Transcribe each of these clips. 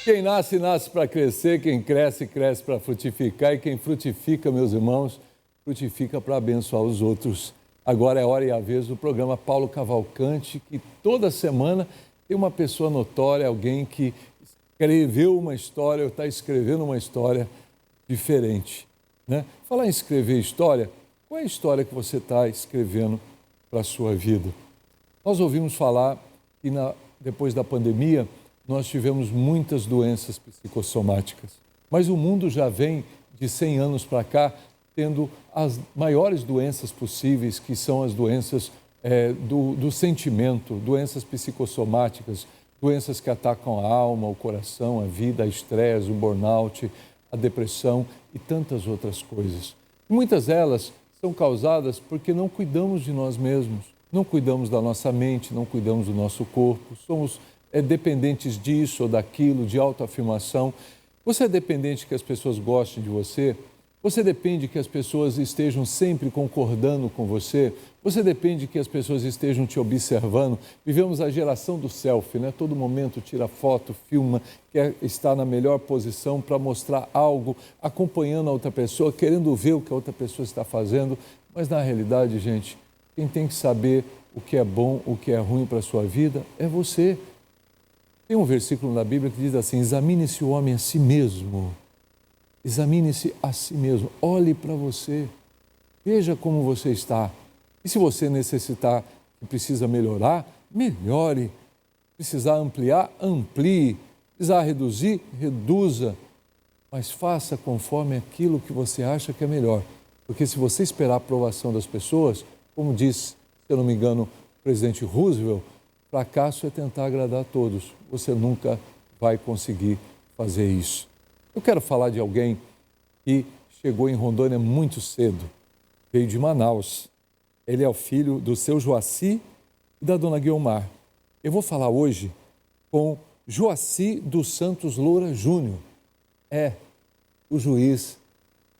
Quem nasce, nasce para crescer, quem cresce, cresce para frutificar e quem frutifica, meus irmãos, frutifica para abençoar os outros. Agora é hora e a vez do programa Paulo Cavalcante, que toda semana tem uma pessoa notória, alguém que escreveu uma história ou está escrevendo uma história diferente, né? Falar em escrever história, qual é a história que você está escrevendo para a sua vida? Nós ouvimos falar que depois da pandemia nós tivemos muitas doenças psicossomáticas, mas o mundo já vem de 100 anos para cá tendo as maiores doenças possíveis, que são as doenças do sentimento, doenças psicossomáticas, doenças que atacam a alma, o coração, a vida, o estresse, o burnout, a depressão e tantas outras coisas. Muitas delas são causadas porque não cuidamos de nós mesmos, não cuidamos da nossa mente, não cuidamos do nosso corpo, somos dependentes disso ou daquilo, de autoafirmação. Você é dependente que as pessoas gostem de você? Você depende que as pessoas estejam sempre concordando com você? Você depende que as pessoas estejam te observando? Vivemos a geração do selfie, né? Todo momento tira foto, filma, quer estar na melhor posição para mostrar algo, acompanhando a outra pessoa, querendo ver o que a outra pessoa está fazendo. Mas na realidade, gente, quem tem que saber o que é bom, o que é ruim para a sua vida é você. Tem um versículo na Bíblia que diz assim: examine-se o homem a si mesmo. Examine-se a si mesmo. Olhe para você. Veja como você está. E se você necessitar e precisa melhorar, melhore. Precisar ampliar, amplie. Precisar reduzir, reduza. Mas faça conforme aquilo que você acha que é melhor. Porque se você esperar a aprovação das pessoas, como disse, se eu não me engano, o presidente Roosevelt, fracasso é tentar agradar a todos. Você nunca vai conseguir fazer isso. Eu quero falar de alguém que chegou em Rondônia muito cedo. Veio de Manaus. Ele é o filho do seu Joaci e da dona Guiomar. Eu vou falar hoje com Joaci dos Santos Loura Júnior. É o juiz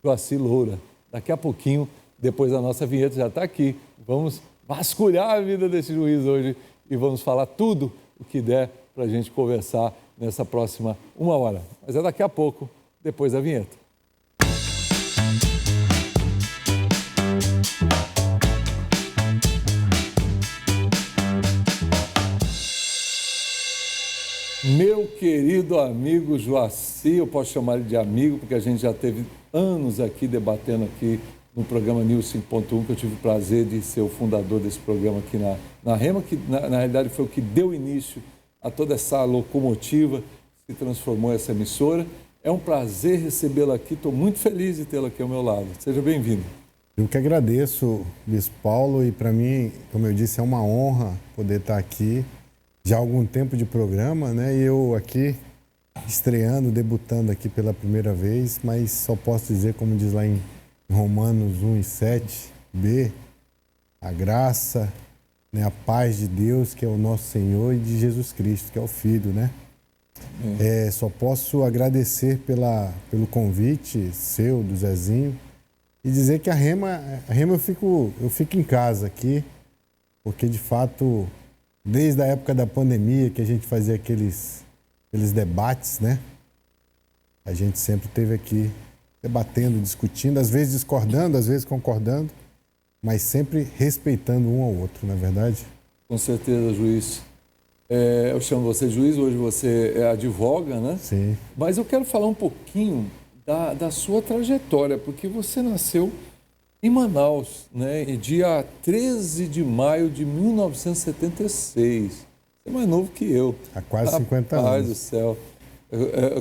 Joaci Loura. Daqui a pouquinho, depois da nossa vinheta, já está aqui. Vamos vasculhar a vida desse juiz hoje e vamos falar tudo o que der para a gente conversar nessa próxima 1 hora. Mas é daqui a pouco, depois da vinheta. Meu querido amigo Joaci, eu posso chamar ele de amigo, porque a gente já teve anos aqui debatendo aqui no programa News 5.1, que eu tive o prazer de ser o fundador desse programa aqui na Rema, que na realidade foi o que deu início a toda essa locomotiva que se transformou essa emissora. É um prazer recebê-lo aqui, estou muito feliz de tê-lo aqui ao meu lado. Seja bem-vindo. Eu que agradeço, Bispo Paulo, e para mim, como eu disse, é uma honra poder estar aqui. Já há algum tempo de programa, né? E eu aqui estreando, debutando aqui pela primeira vez, mas só posso dizer, como diz lá em Romanos 1:7b, a graça, né, a paz de Deus, que é o nosso Senhor, e de Jesus Cristo, que é o Filho, né? Só posso agradecer pelo convite seu, do Zezinho, e dizer que a Rema eu fico em casa aqui, porque de fato, desde a época da pandemia, que a gente fazia aqueles debates, né? A gente sempre esteve aqui debatendo, discutindo, às vezes discordando, às vezes concordando, mas sempre respeitando um ao outro, não é verdade? Com certeza, juiz. Eu chamo você de juiz, hoje você advoga, né? Sim. Mas eu quero falar um pouquinho da sua trajetória, porque você nasceu em Manaus, né? Em dia 13 de maio de 1976. Você é mais novo que eu. Há quase 50 anos. Rapaz do céu.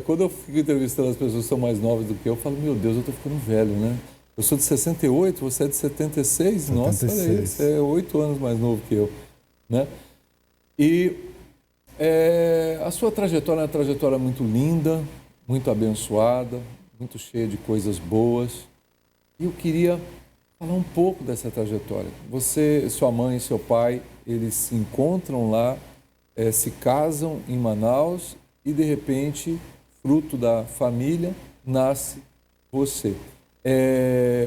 Quando eu fico entrevistando as pessoas que são mais novas do que eu falo, meu Deus, eu estou ficando velho, né? Eu sou de 68, você é de 76? 76. Nossa, olha aí, você é 8 anos mais novo que eu, né? E a sua trajetória é uma trajetória muito linda, muito abençoada, muito cheia de coisas boas. E eu queria falar um pouco dessa trajetória. Você, sua mãe e seu pai, eles se encontram lá, se casam em Manaus e, de repente, fruto da família, nasce você.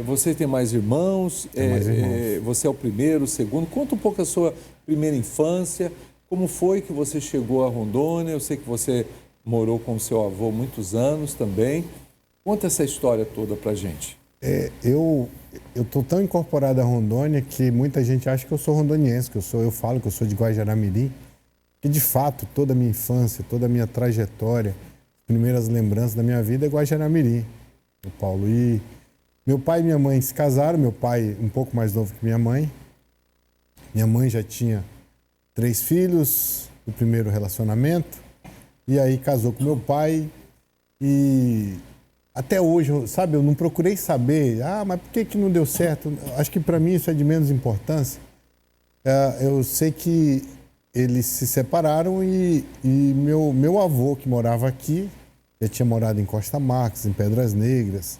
Você tem mais irmãos? Mais irmãos. Você é o primeiro, o segundo? Conta um pouco a sua primeira infância. Como foi que você chegou a Rondônia? Eu sei que você morou com o seu avô muitos anos também. Conta essa história toda pra gente. Eu tô tão incorporado a Rondônia que muita gente acha que eu sou rondoniense, eu falo que eu sou de Guajará-Mirim, que de fato toda a minha infância, toda a minha trajetória, as primeiras lembranças da minha vida é Guajará-Mirim, o Paulo. E meu pai e minha mãe se casaram, meu pai um pouco mais novo que minha mãe já tinha 3 filhos do primeiro relacionamento, e aí casou com meu pai e até hoje, sabe, eu não procurei saber, mas por que não deu certo? Acho que para mim isso é de menos importância. Eu sei que eles se separaram e meu avô, que morava aqui, já tinha morado em Costa Marques, em Pedras Negras,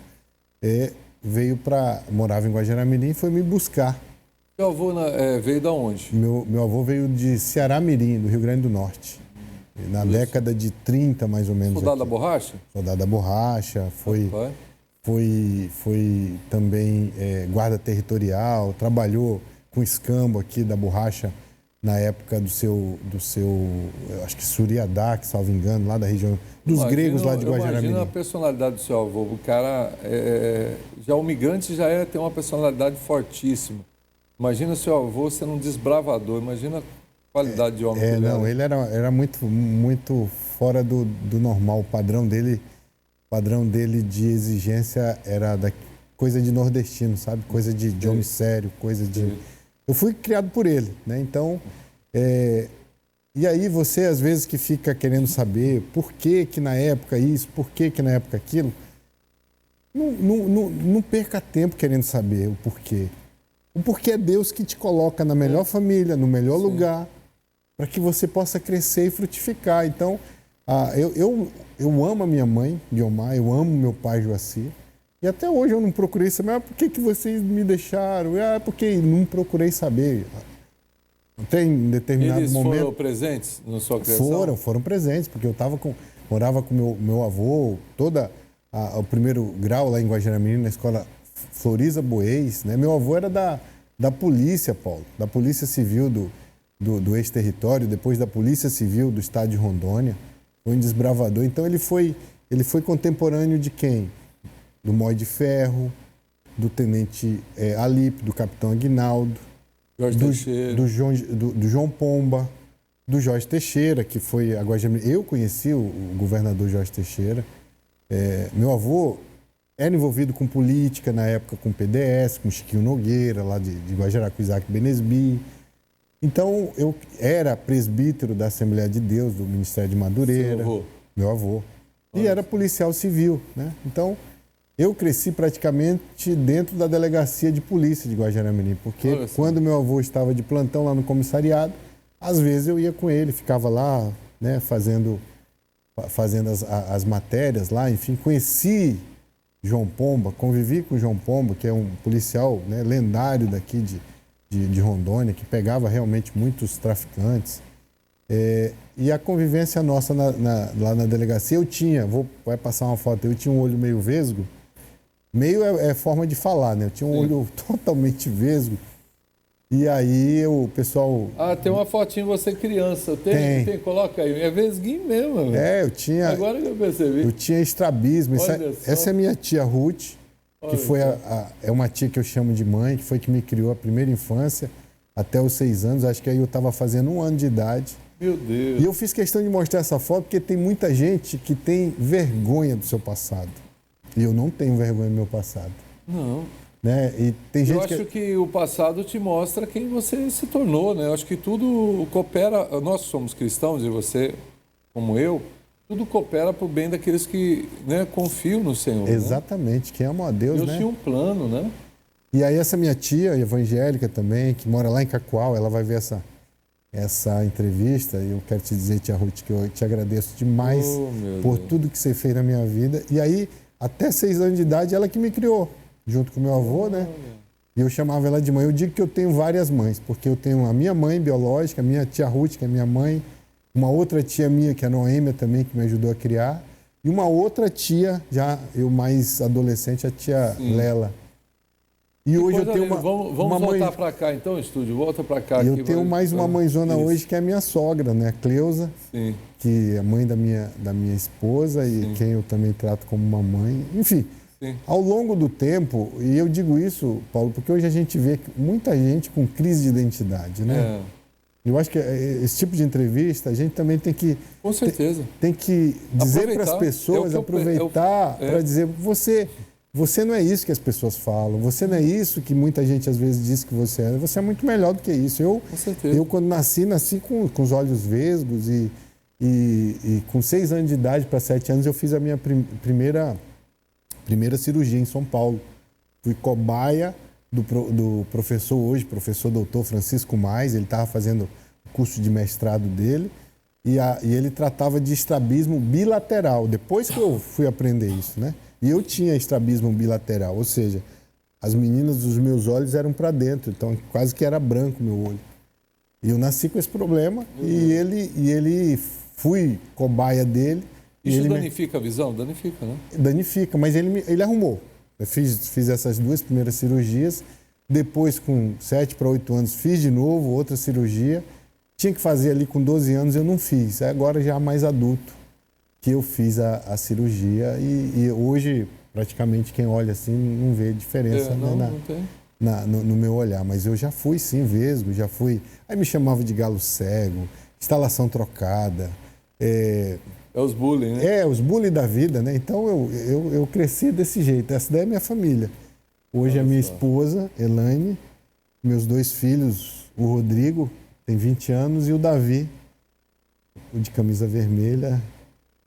morava em Guajará-Mirim e foi me buscar. Seu avô veio de onde? Meu avô veio de Ceará-Mirim, do Rio Grande do Norte. Na década de 30, mais ou menos. Soldado da borracha? Soldado da borracha, foi também guarda territorial, trabalhou com escambo aqui da borracha na época do seu eu acho que Suriadá, que salvo engano, lá da região dos gregos lá de Guajará-Mirim. Imagina a personalidade do seu avô. O cara, já o migrante tem uma personalidade fortíssima. Imagina o seu avô sendo um desbravador, imagina a qualidade de homem que ele era. Não, ele era muito, muito fora do normal. O padrão dele de exigência era da coisa de nordestino, sabe? Coisa de homem sério, coisa de... Eu fui criado por ele, né? Então, e aí você às vezes que fica querendo saber por que na época isso, por que na época aquilo, não perca tempo querendo saber o porquê. O porquê é Deus que te coloca na melhor família, no melhor lugar, para que você possa crescer e frutificar. Então, eu amo a minha mãe, Guiomar, eu amo meu pai, Joacir. E até hoje eu não procurei saber, por que vocês me deixaram? Porque não procurei saber. Tem determinado momento... Eles foram presentes na sua criação? Foram presentes, porque eu morava com meu avô, o primeiro grau lá em Guajará-Mirim, na escola Floriza Boês, né? Meu avô era da polícia, Paulo, da Polícia Civil do ex-território, depois da Polícia Civil do estado de Rondônia, foi um desbravador. Então ele foi contemporâneo de quem? Do Mói de Ferro, do tenente Alipe, do capitão Aguinaldo, do João Pomba, do Jorge Teixeira, que foi a Guajará-Mirim. Eu conheci o governador Jorge Teixeira. Meu avô era envolvido com política na época, com o PDS, com Chiquinho Nogueira, lá de Guajará, com Isaac Benesbi. Então, eu era presbítero da Assembleia de Deus, do Ministério de Madureira. Seu avô? Meu avô. E era policial civil, né? Então, eu cresci praticamente dentro da delegacia de polícia de Guajará-Mirim, porque quando meu avô estava de plantão lá no comissariado, às vezes eu ia com ele, ficava lá, né, fazendo as matérias lá, enfim, conheci João Pomba, convivi com o João Pomba, que é um policial, né, lendário daqui de Rondônia, que pegava realmente muitos traficantes. E a convivência nossa lá na delegacia, vai passar uma foto, eu tinha um olho meio vesgo, meio é forma de falar, né? Eu tinha um olho totalmente vesgo. E aí o pessoal... tem uma fotinho você criança. Tem, coloca aí. É vesguinho mesmo. Eu tinha... Agora que eu percebi. Eu tinha estrabismo. Essa é a minha tia Ruth, que foi é uma tia que eu chamo de mãe, que foi que me criou a primeira infância, até os 6 anos. Acho que aí eu estava fazendo 1 ano de idade. Meu Deus. E eu fiz questão de mostrar essa foto porque tem muita gente que tem vergonha do seu passado. E eu não tenho vergonha do meu passado. Não. Né? E tem gente eu acho que o passado te mostra quem você se tornou, né? Eu acho que tudo coopera, nós somos cristãos e você, como eu, tudo coopera para o bem daqueles que, né, confiam no Senhor. Exatamente, né? Que amam a Deus, Deus né? tinha um plano, né? E aí essa minha tia evangélica também, que mora lá em Cacoal, ela vai ver essa entrevista e eu quero te dizer, tia Ruth, que eu te agradeço demais por tudo que você fez na minha vida. E aí, até 6 anos de idade, ela que me criou, junto com meu avô, né? E eu chamava ela de mãe. Eu digo que eu tenho várias mães, porque eu tenho a minha mãe biológica, a minha tia Ruth, que é minha mãe, uma outra tia minha, que é a Noêmia também, que me ajudou a criar, e uma outra tia, já eu mais adolescente, a tia Lela. E hoje eu Coisa tenho linda. uma Vamos uma mãe. voltar para cá, então, estúdio. Volta para cá. E eu aqui, tenho mais uma mãezona Isso. hoje que é a minha sogra, né? A Cleusa, Sim. que é mãe da minha esposa e Sim. quem eu também trato como uma mãe. Enfim, Sim. ao longo do tempo, e eu digo isso, Paulo, porque hoje a gente vê muita gente com crise de identidade, né? Eu acho que esse tipo de entrevista a gente também tem que... Com certeza. Tem que dizer para as pessoas, aproveitar para dizer, você não é isso que as pessoas falam, você não é isso que muita gente às vezes diz que você é muito melhor do que isso. Com certeza. Eu quando nasci com os olhos vesgos e com 6 anos de idade para 7 anos eu fiz a minha primeira cirurgia em São Paulo. Fui cobaia do professor hoje, professor doutor Francisco Mais, ele estava fazendo o curso de mestrado dele e ele tratava de estrabismo bilateral, depois que eu fui aprender isso, né? E eu tinha estrabismo bilateral, ou seja, as meninas dos meus olhos eram para dentro, então quase que era branco meu olho. E eu nasci com esse problema e ele fui cobaia dele. Isso danifica a visão? Danifica, né? Danifica, mas ele arrumou. Eu fiz essas 2 primeiras cirurgias, depois com 7 para 8 anos fiz de novo outra cirurgia. Tinha que fazer ali com 12 anos, eu não fiz. Agora já mais adulto que eu fiz a cirurgia e hoje praticamente quem olha assim não vê diferença no meu olhar. Mas eu já fui sim, vesgo, já fui... Aí me chamava de galo cego, instalação trocada... É os bullying, né? Os bullying da vida, né? Então eu cresci desse jeito. Essa daí é minha família. Hoje a minha esposa, Elaine, meus 2 filhos, o Rodrigo, tem 20 anos, e o Davi, o de camisa vermelha,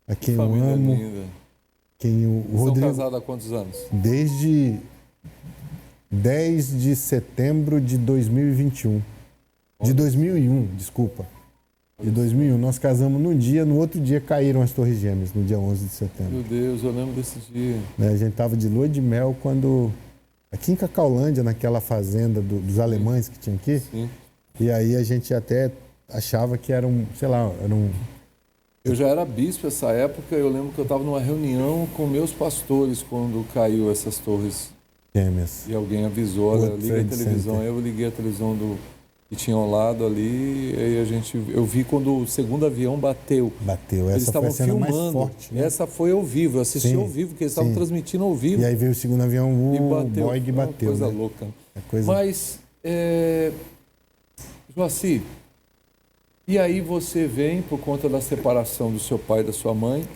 a quem eu amo. Linda. O Rodrigo, são casados há quantos anos? Desde 10 de setembro de 2021. De 2001, desculpa. De 2001. Nós casamos num dia, no outro dia caíram as Torres Gêmeas, no dia 11 de setembro. Meu Deus, eu lembro desse dia. A gente estava de lua de mel quando... Aqui em Cacaulândia, naquela fazenda dos alemães que tinha aqui. Sim. E aí a gente até achava que era Eu já era bispo nessa época, eu lembro que eu estava numa reunião com meus pastores quando caiu essas Torres Gêmeas. E alguém avisou, olha, liga a televisão. Eu liguei a televisão que tinha ao lado ali, e eu vi quando o segundo avião bateu. Essa foi a cena mais forte. Né? Essa foi ao vivo, eu assisti ao vivo, porque eles estavam transmitindo ao vivo. E aí veio o segundo avião, o bateu. Boeing bateu. Coisa né? louca. Coisa... Mas, Joaci, e aí você vem, por conta da separação do seu pai e da sua mãe,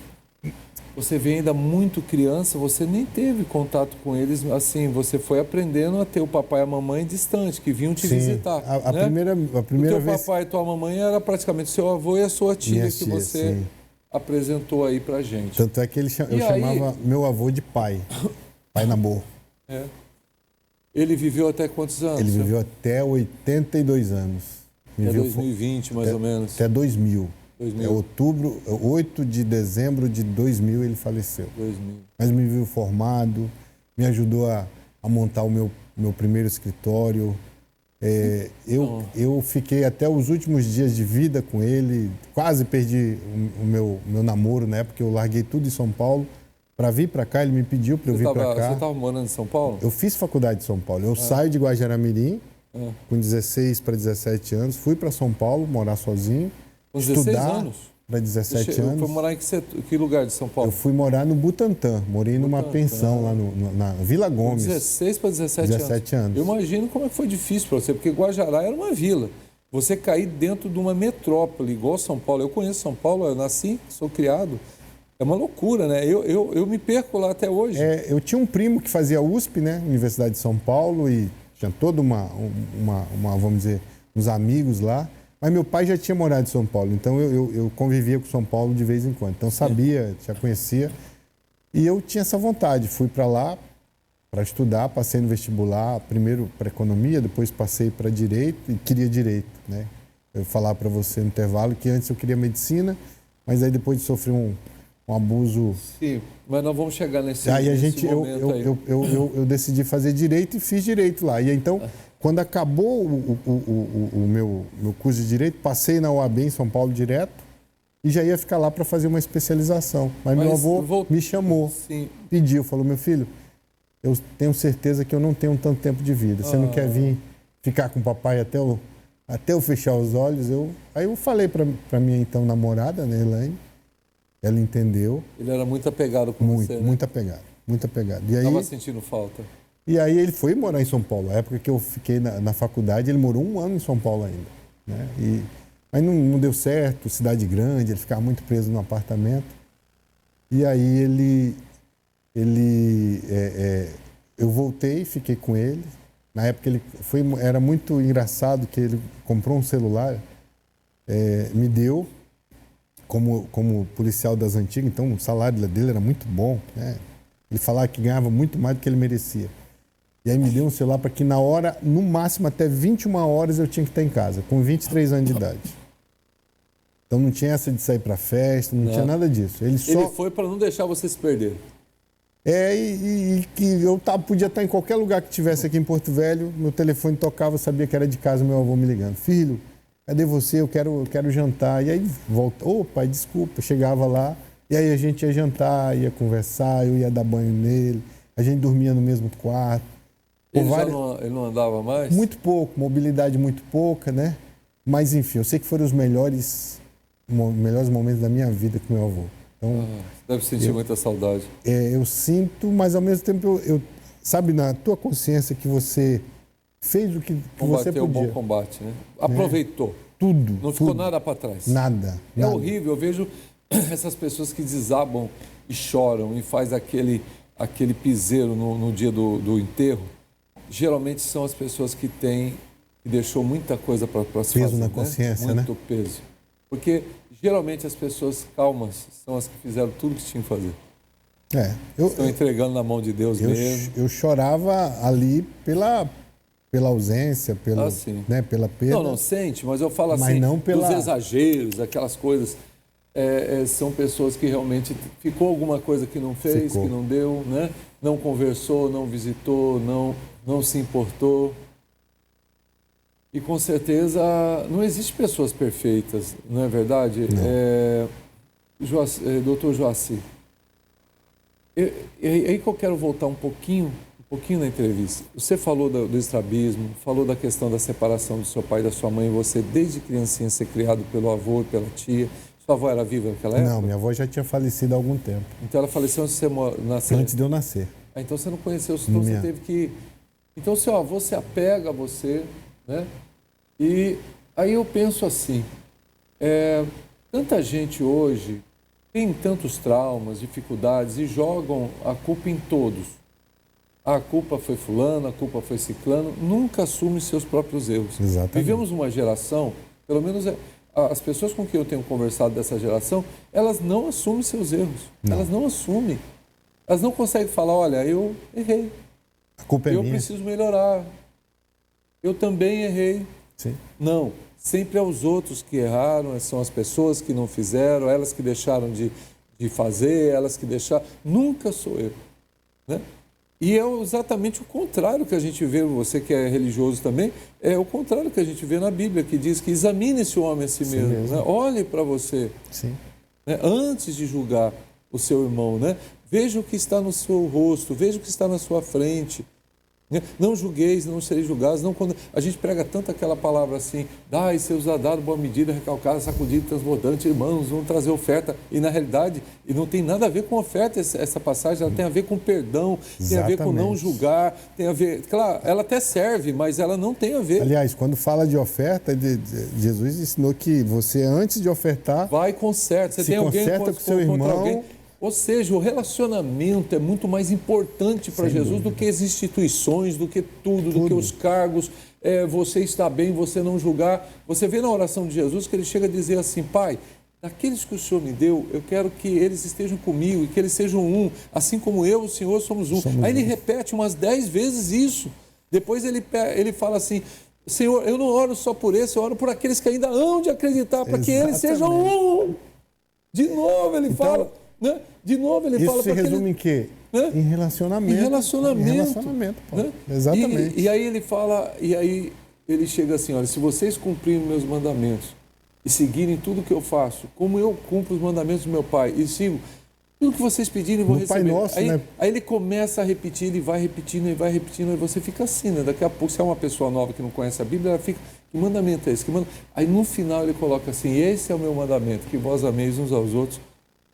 você vem ainda muito criança, você nem teve contato com eles, assim, você foi aprendendo a ter o papai e a mamãe distante, que vinham te visitar. A primeira o teu vez... papai e tua mamãe era praticamente seu avô e a sua tia que você apresentou aí pra gente. Tanto é que eu chamava meu avô de pai, pai Nabor. Ele viveu até quantos anos? Ele viveu até 82 anos. Até 2020, mais ou menos. Até 2000. É 8 de dezembro de 2000 ele faleceu. 2000. Mas me viu formado, me ajudou a montar o meu primeiro escritório. Eu fiquei até os últimos dias de vida com ele, quase perdi o meu namoro na época, eu larguei tudo em São Paulo para vir para cá, ele me pediu para eu vir para cá. Você estava morando em São Paulo? Eu fiz faculdade em São Paulo. Eu saio de Guajará-Mirim com 16 para 17 anos, fui para São Paulo morar sozinho. Com 16 anos? Para 17 anos. Foi morar em que lugar de São Paulo? Eu fui morar no Butantã. Morei numa pensão lá na Vila Gomes. 16 para 17 anos. Eu imagino como é que foi difícil para você, porque Guajará era uma vila. Você cair dentro de uma metrópole, igual São Paulo. Eu conheço São Paulo, eu nasci, sou criado. É uma loucura, né? Eu me perco lá até hoje. Eu tinha um primo que fazia USP, né? Universidade de São Paulo, e tinha toda vamos dizer, uns amigos lá. Mas meu pai já tinha morado em São Paulo, então eu convivia com São Paulo de vez em quando. Então sabia, já conhecia. E eu tinha essa vontade. Fui para lá para estudar, passei no vestibular, primeiro para economia, depois passei para direito e queria direito, né? Eu falar para você no intervalo que antes eu queria medicina, mas aí depois de sofrer um abuso... Sim, mas nós vamos chegar nesse momento aí. Eu decidi fazer direito e fiz direito lá. E então... Quando acabou o meu curso de Direito, passei na UAB em São Paulo direto e já ia ficar lá para fazer uma especialização. Mas meu avô me chamou, pediu, falou, meu filho, eu tenho certeza que eu não tenho tanto tempo de vida. Você não quer vir ficar com o papai até eu fechar os olhos? Aí eu falei para minha então namorada, né, Elaine. Ela entendeu. Ele era muito apegado com você, né? Muito apegado, muito apegado. E aí, estava sentindo falta. E aí ele foi morar em São Paulo. A época que eu fiquei na faculdade, ele morou 1 ano em São Paulo ainda, né? Mas não deu certo, cidade grande, ele ficava muito preso no apartamento. E aí eu voltei, fiquei com ele. Na época era muito engraçado que ele comprou um celular, me deu como policial das antigas, então o salário dele era muito bom, né? Ele falava que ganhava muito mais do que ele merecia. E aí me deu um celular para que na hora, no máximo até 21 horas eu tinha que estar em casa, com 23 anos de idade. Então não tinha essa de sair para festa, não tinha nada disso. Ele foi para não deixar você se perder. E que eu podia estar em qualquer lugar que tivesse aqui em Porto Velho, meu telefone tocava, eu sabia que era de casa, meu avô me ligando. Filho, cadê você? Eu quero jantar. E aí volta, pai, desculpa. Chegava lá, e aí a gente ia jantar, ia conversar, eu ia dar banho nele, a gente dormia no mesmo quarto. Ele não andava mais? Muito pouco, mobilidade muito pouca, né? Mas enfim, eu sei que foram os melhores momentos da minha vida com meu avô. Então, deve sentir muita saudade. Eu sinto, mas ao mesmo tempo eu sabe, na tua consciência que você fez o que você podia. Combateu o bom combate, né? Aproveitou. Tudo. Não ficou nada para trás. Nada. É horrível, eu vejo essas pessoas que desabam e choram e faz aquele piseiro no dia do enterro. Geralmente são as pessoas que deixou muita coisa para se fazer. Peso na consciência, Muito peso. Porque geralmente as pessoas calmas são as que fizeram tudo que tinham que fazer. Estão entregando na mão de Deus mesmo. Eu chorava ali pela ausência, pela perda. Não sente, mas eu falo assim, dos exageros, aquelas coisas. São pessoas que realmente ficou alguma coisa que não fez, que não deu, né? Não conversou, não visitou, não se importou. E com certeza não existe pessoas perfeitas, não é verdade? Doutor Joaci, aí que eu quero voltar um pouquinho na entrevista. Você falou do estrabismo, falou da questão da separação do seu pai e da sua mãe, você desde criancinha ser criado pelo avô e pela tia. Sua avó era viva naquela época? Não, minha avó já tinha falecido há algum tempo. Então ela faleceu antes de você nascer? Antes de eu nascer. Então você não conheceu, então você teve que... Então seu avô se apega a você, né? E aí eu penso assim, tanta gente hoje tem tantos traumas, dificuldades e jogam a culpa em todos. A culpa foi fulano, a culpa foi ciclano, nunca assume seus próprios erros. Exatamente. Vivemos uma geração, pelo menos as pessoas com quem eu tenho conversado dessa geração, elas não assumem seus erros. Elas não assumem. Elas não conseguem falar, olha, eu errei. A culpa é minha. Eu preciso melhorar. Eu também errei. Sim. Não. Sempre é os outros que erraram, são as pessoas que não fizeram, elas que deixaram de fazer, elas que deixaram. Nunca sou eu. Né? E é exatamente o contrário que a gente vê, você que é religioso também, é o contrário que a gente vê na Bíblia, que diz que examine esse homem a si mesmo. Né? Olhe para você. Sim. Né? Antes de julgar o seu irmão, né? Veja o que está no seu rosto, veja o que está na sua frente. Não julgueis, não sereis julgados. Não, quando a gente prega tanto aquela palavra assim, dai, seus dado boa medida, recalcada, sacudida, transbordante, irmãos, vão trazer oferta. E na realidade, e não tem nada a ver com oferta essa passagem, ela tem a ver com perdão, tem a ver com não julgar, tem a ver... Claro, ela até serve, mas ela não tem a ver. Aliás, quando fala de oferta, Jesus ensinou que você, antes de ofertar... Vai e conserta. Você tem alguém contra seu irmão... Alguém. Ou seja, o relacionamento é muito mais importante para Jesus do que as instituições, do que tudo, do que os cargos, você está bem, você não julgar. Você vê na oração de Jesus que ele chega a dizer assim, Pai, daqueles que o Senhor me deu, eu quero que eles estejam comigo e que eles sejam um, assim como eu e o Senhor somos um. Aí ele repete umas 10 vezes isso. Depois ele fala assim, Senhor, eu não oro só por esse, eu oro por aqueles que ainda hão de acreditar, para que eles sejam um. De novo ele fala... Né? De novo ele fala... Isso se resume em quê? Né? Em relacionamento. Em relacionamento. Em relacionamento, né? Exatamente. E aí ele fala, e aí ele chega assim, olha, se vocês cumprirem meus mandamentos e seguirem tudo que eu faço, como eu cumpro os mandamentos do meu Pai e sigo, Tudo que vocês pedirem, eu vou receber. Pai Nosso, né? Aí ele começa a repetir, ele vai repetindo, e você fica assim, né? Daqui a pouco, se é uma pessoa nova que não conhece a Bíblia, ela fica, que mandamento é esse? Aí no final ele coloca assim, esse é o meu mandamento, que vós ameis uns aos outros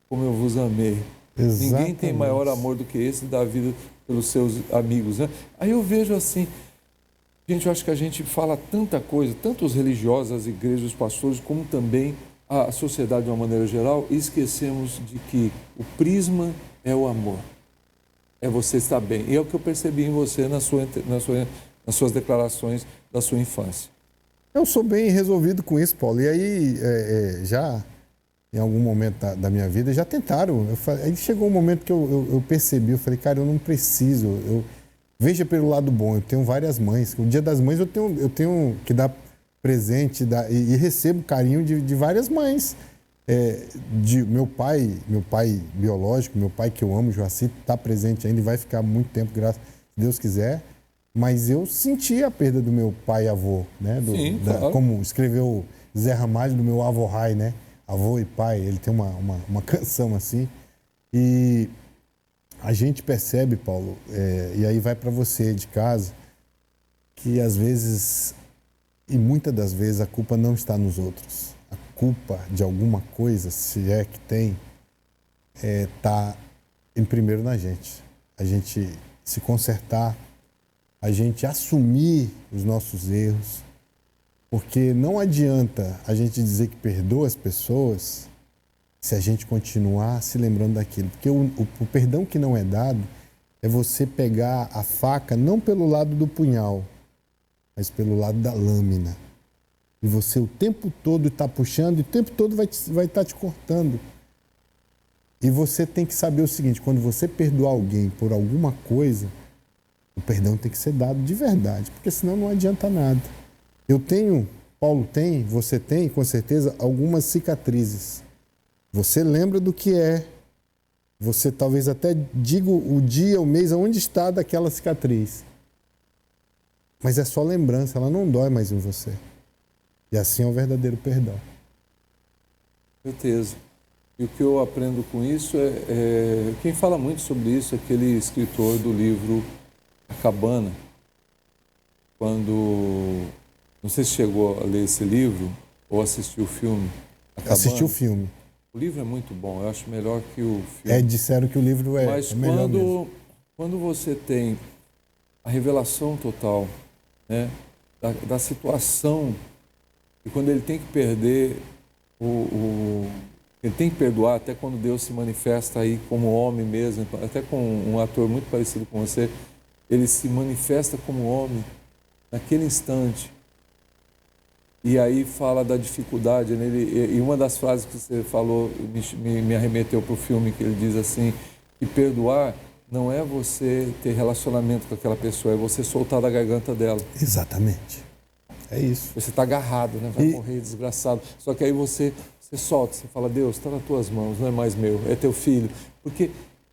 como eu vos amei. Exatamente. Ninguém tem maior amor do que esse, dar a vida pelos seus amigos, né? Aí eu vejo assim, gente, eu acho que a gente fala tanta coisa, tanto os religiosos, as igrejas, os pastores, como também a sociedade de uma maneira geral, e esquecemos de que o prisma é o amor. É você estar bem. E é o que eu percebi em você nas suas declarações da sua infância. Eu sou bem resolvido com isso, Paulo. E aí, já em algum momento da minha vida, já tentaram. Aí chegou um momento que eu percebi, eu falei, cara, eu não preciso. Veja pelo lado bom, eu tenho várias mães. O Dia das Mães eu tenho que dar presente e recebo carinho de várias mães. De meu pai biológico, meu pai que eu amo, Joaci, está presente ainda e vai ficar muito tempo, graças a Deus quiser. Mas eu senti a perda do meu pai e avô, né? Sim, claro. Como escreveu Zé Ramalho, do meu avô Rai, né? Avô e pai, ele tem uma canção assim. E a gente percebe, Paulo, e aí vai para você de casa, que às vezes, e muitas das vezes, a culpa não está nos outros. A culpa de alguma coisa, se é que tem, está em primeiro na gente. A gente se consertar, a gente assumir os nossos erros, porque não adianta a gente dizer que perdoa as pessoas se a gente continuar se lembrando daquilo. Porque o perdão que não é dado é você pegar a faca não pelo lado do punhal, mas pelo lado da lâmina. E você o tempo todo está puxando e o tempo todo vai estar te cortando. E você tem que saber o seguinte, quando você perdoar alguém por alguma coisa, o perdão tem que ser dado de verdade, porque senão não adianta nada. Eu tenho, Paulo tem, você tem, com certeza, algumas cicatrizes. Você lembra do que é. Você talvez até diga o dia, o mês, aonde está daquela cicatriz. Mas é só lembrança, ela não dói mais em você. E assim é o verdadeiro perdão. Certeza. E o que eu aprendo com isso quem fala muito sobre isso é aquele escritor do livro A Cabana. Quando, não sei se chegou a ler esse livro ou assistiu o filme A Cabana. Assisti o filme. O livro é muito bom, eu acho melhor que o filme. Disseram que o livro é melhor mesmo. Quando você tem a revelação total, né, da situação, e quando ele tem que perder, ele tem que perdoar, até quando Deus se manifesta aí como homem mesmo, até com um ator muito parecido com você, ele se manifesta como homem naquele instante. E aí fala da dificuldade, né? E uma das frases que você falou me arremeteu para o filme, que ele diz assim, que perdoar não é você ter relacionamento com aquela pessoa, é você soltar da garganta dela. Exatamente. É isso. Você está agarrado, né? Vai morrer desgraçado. Só que aí você solta, você fala, Deus, está nas tuas mãos, não é mais meu, é teu filho. Porque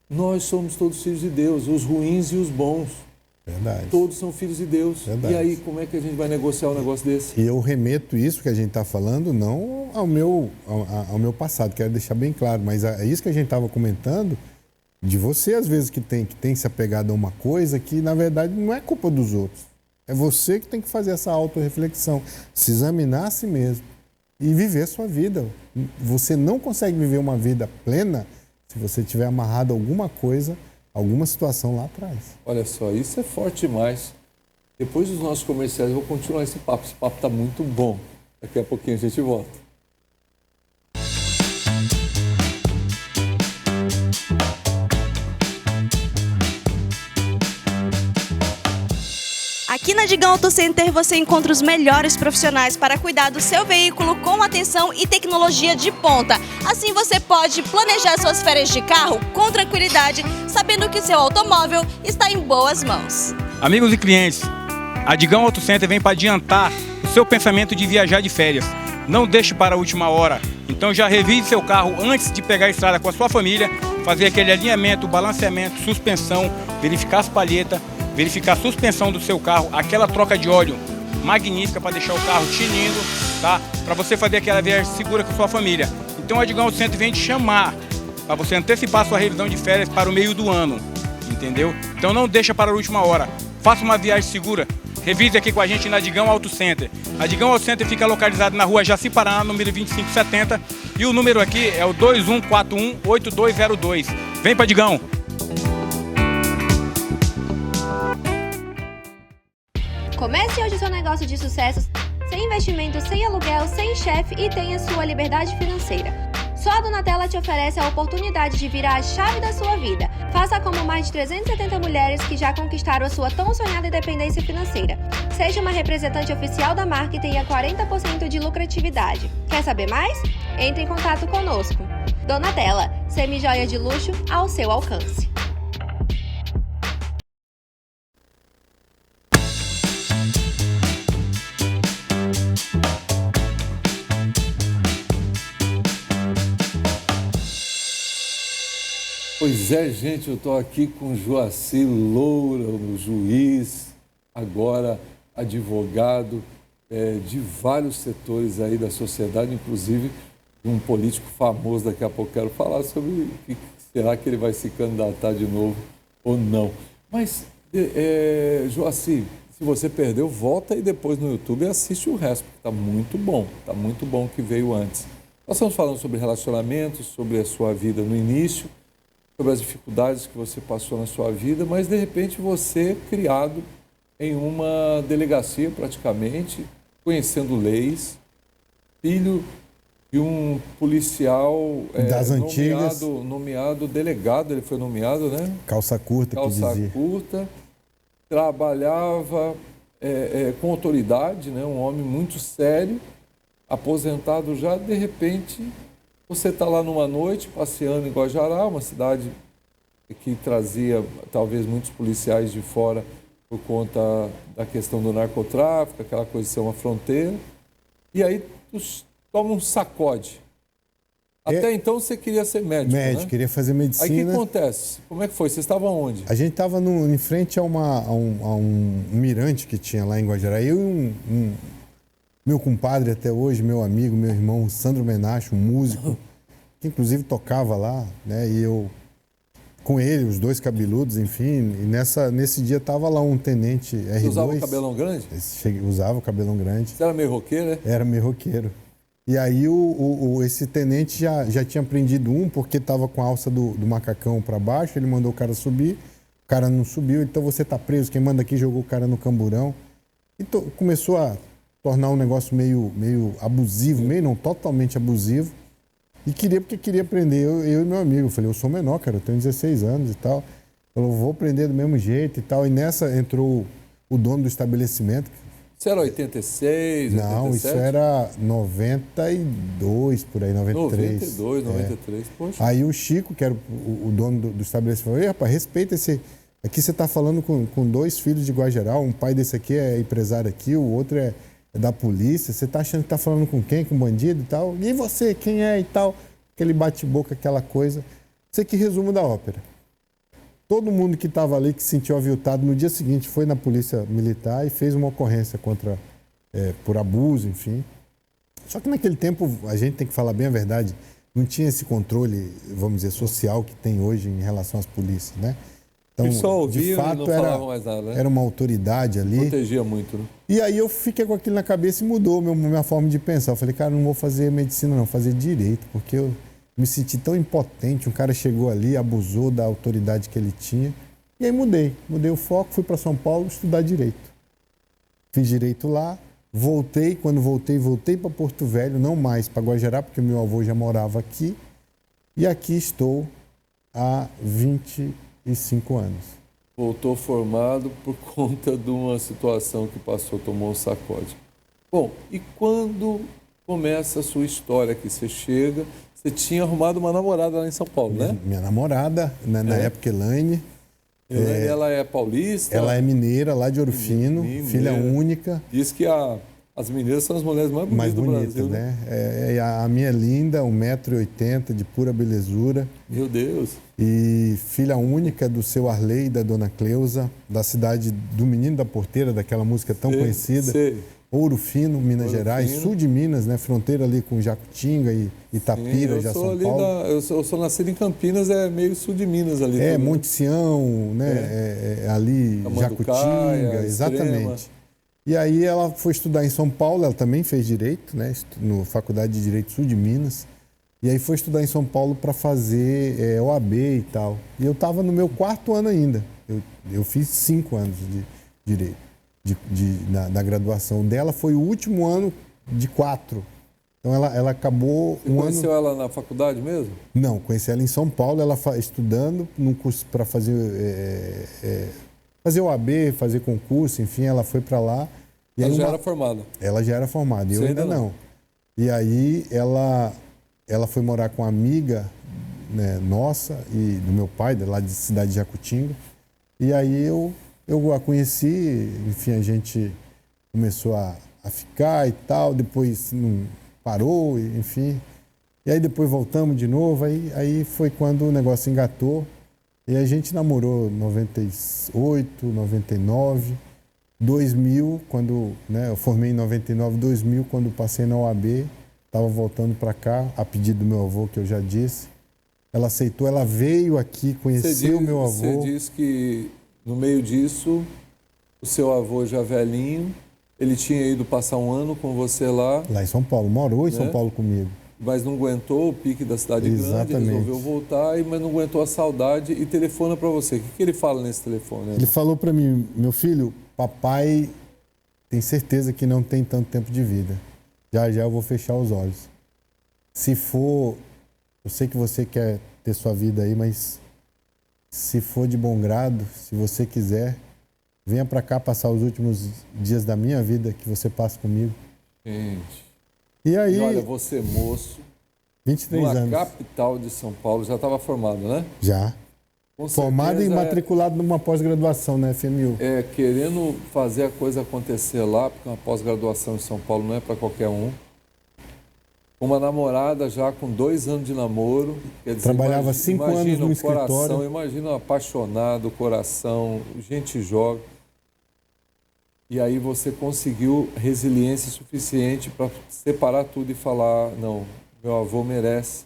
nós somos todos filhos de Deus, os ruins e os bons. Verdade. Todos são filhos de Deus. Verdade. E aí, como é que a gente vai negociar um negócio desse? E eu remeto isso que a gente está falando não ao meu passado, quero deixar bem claro, mas é isso que a gente estava comentando, de você, às vezes, que tem se apegado a uma coisa que, na verdade, não é culpa dos outros. É você que tem que fazer essa autorreflexão, se examinar a si mesmo e viver a sua vida. Você não consegue viver uma vida plena se você tiver amarrado a alguma coisa, alguma situação lá atrás. Olha só, isso é forte demais. Depois dos nossos comerciais, eu vou continuar esse papo. Esse papo está muito bom. Daqui a pouquinho a gente volta. Aqui na Digão Auto Center você encontra os melhores profissionais para cuidar do seu veículo com atenção e tecnologia de ponta. Assim você pode planejar suas férias de carro com tranquilidade, sabendo que seu automóvel está em boas mãos. Amigos e clientes, a Digão Auto Center vem para adiantar o seu pensamento de viajar de férias. Não deixe para a última hora. Então já revise seu carro antes de pegar a estrada com a sua família, fazer aquele alinhamento, balanceamento, suspensão, verificar as palhetas, verificar a suspensão do seu carro, aquela troca de óleo magnífica para deixar o carro tinindo, tá? Para você fazer aquela viagem segura com a sua família. Então a Digão Auto Center vem te chamar para você antecipar sua revisão de férias para o meio do ano, entendeu? Então não deixa para a última hora. Faça uma viagem segura. Revise aqui com a gente na Digão Auto Center. A Digão Auto Center fica localizada na rua Jaci Paraná, número 2570. E o número aqui é o 2141-8202. Vem pra Digão! Comece hoje seu negócio de sucesso sem investimento, sem aluguel, sem chefe e tenha sua liberdade financeira. Só a Donatella te oferece a oportunidade de virar a chave da sua vida. Faça como mais de 370 mulheres que já conquistaram a sua tão sonhada independência financeira. Seja uma representante oficial da marca e tenha 40% de lucratividade. Quer saber mais? Entre em contato conosco. Donatella, semi-joia de luxo ao seu alcance. Pois é, gente, eu estou aqui com Joaci Loura, o juiz, agora advogado de vários setores aí da sociedade, inclusive um político famoso. Daqui a pouco quero falar sobre será que ele vai se candidatar de novo ou não. Mas, Joaci, se você perdeu, volta aí depois no YouTube e assiste o resto, porque está muito bom o que veio antes. Nós estamos falando sobre relacionamentos, sobre a sua vida no início, sobre as dificuldades que você passou na sua vida, mas de repente você criado em uma delegacia praticamente, conhecendo leis, filho de um policial das antigas, nomeado delegado, ele foi nomeado, né? Calça curta, trabalhava com autoridade, né? Um homem muito sério, aposentado já, de repente você está lá numa noite, passeando em Guajará, uma cidade que trazia talvez muitos policiais de fora por conta da questão do narcotráfico, aquela coisa de ser uma fronteira. E aí tu toma um sacode. Até então você queria ser médico, né? Queria fazer medicina. Aí o que acontece? Como é que foi? Você estava onde? A gente estava em frente a um mirante que tinha lá em Guajará. Eu e meu compadre até hoje, meu amigo, meu irmão, Sandro Menacho, um músico, que inclusive tocava lá, né? E eu, com ele, os dois cabeludos, enfim, e nesse dia tava lá um tenente R2. Você usava o cabelão grande? Usava o cabelão grande. Você era meio roqueiro, né? Era meio roqueiro. E aí esse tenente já tinha prendido um, porque tava com a alça do macacão para baixo, ele mandou o cara subir, o cara não subiu, então você tá preso, quem manda aqui jogou o cara no camburão. E começou a tornar um negócio meio abusivo, meio não, totalmente abusivo. E porque queria prender eu e meu amigo. Eu falei, eu sou menor, cara, eu tenho 16 anos e tal. Eu vou prender do mesmo jeito e tal. E nessa entrou o dono do estabelecimento. Isso era 86, não, 87? Isso era 92, por aí, 93. 92, 93, poxa. Aí o Chico, que era o dono do estabelecimento, falou, ei, rapaz, respeita esse... Aqui você está falando com dois filhos de Guajará, um pai desse aqui é empresário aqui, o outro é da polícia, você está achando que está falando com quem? Com bandido e tal? E você, quem é e tal? Aquele bate-boca, aquela coisa. Isso aqui é resumo da ópera. Todo mundo que estava ali, que se sentiu aviltado, no dia seguinte foi na polícia militar e fez uma ocorrência por abuso, enfim. Só que naquele tempo, a gente tem que falar bem a verdade, não tinha esse controle, vamos dizer, social que tem hoje em relação às polícias, né? Então, só ouviam de fato, e não falavam mais nada, né? Era uma autoridade ali. Protegia muito, né? E aí eu fiquei com aquilo na cabeça e mudou minha forma de pensar. Eu falei, cara, não vou fazer medicina, não, vou fazer direito, porque eu me senti tão impotente. Um cara chegou ali, abusou da autoridade que ele tinha. E aí mudei o foco, fui para São Paulo estudar direito. Fiz direito lá, voltei. Quando voltei para Porto Velho, não mais para Guajará, porque meu avô já morava aqui. E aqui estou há 25 anos. Voltou formado por conta de uma situação que passou, tomou um sacode. Bom, e quando começa a sua história aqui? Você chega, você tinha arrumado uma namorada lá em São Paulo, né? Minha namorada, na época, Elaine. Ela é paulista? Ela é mineira, lá de Ouro Fino, filha única. Diz que as mineiras são as mulheres mais bonitas do Brasil, né? A minha é linda, 1,80 m, de pura belezura. Meu Deus! E filha única do seu Arley e da dona Cleusa, da cidade do Menino da Porteira, daquela música tão conhecida. Ouro Fino, Minas Ouro Gerais, Fino. sul de Minas, né? Fronteira ali com Jacutinga e Itapira, Sim, já sou São ali Paulo. eu sou nascido em Campinas, é meio sul de Minas ali. É, tudo, né? Monte Sião, né? ali, Tamanducaia, Jacutinga, exatamente. Extrema. E aí ela foi estudar em São Paulo, ela também fez Direito, né? Na Faculdade de Direito Sul de Minas. E aí foi estudar em São Paulo para fazer OAB e tal. E eu estava no meu 4º ano ainda. Eu fiz 5 anos de Direito, da graduação dela. Foi o último ano de 4. Então ela acabou Você conheceu ela na faculdade mesmo? Não, conheci ela em São Paulo, ela estudando num curso para fazer OAB, fazer concurso, enfim, ela foi para lá. E Ela aí já era formada? Ela já era formada, eu Você ainda não. E aí ela foi morar com uma amiga, né, nossa e do meu pai, lá de cidade de Jacutinga. E aí eu a conheci, enfim, a gente começou a ficar e tal, depois parou, enfim. E aí depois voltamos de novo, aí foi quando o negócio engatou. E a gente namorou 98, 99, 2000, quando, né, eu formei em 99, 2000, quando passei na OAB, estava voltando para cá, a pedido do meu avô, que eu já disse. Ela aceitou, ela veio aqui, conheceu o meu avô. Você diz que, no meio disso, o seu avô já velhinho, ele tinha ido passar um ano com você lá. Lá em São Paulo, morou em São Paulo comigo. Mas não aguentou o pique da cidade grande, resolveu voltar, mas não aguentou a saudade e telefona para você. O que ele fala nesse telefone? Né? Ele falou para mim, meu filho, papai tem certeza que não tem tanto tempo de vida. Já eu vou fechar os olhos. Se for, eu sei que você quer ter sua vida aí, mas se for de bom grado, se você quiser, venha para cá passar os últimos dias da minha vida que você passa comigo. Gente... E aí, olha, você moço, 23 anos. Na capital de São Paulo, já estava formado, né? Já. Com formado e matriculado numa pós-graduação na FMU. Querendo fazer a coisa acontecer lá, porque uma pós-graduação em São Paulo não é para qualquer um. Uma namorada já com 2 anos de namoro. Quer dizer, trabalhava 5 anos no escritório. Imagina um apaixonado, coração, gente jovem. E aí você conseguiu resiliência suficiente para separar tudo e falar, não, meu avô merece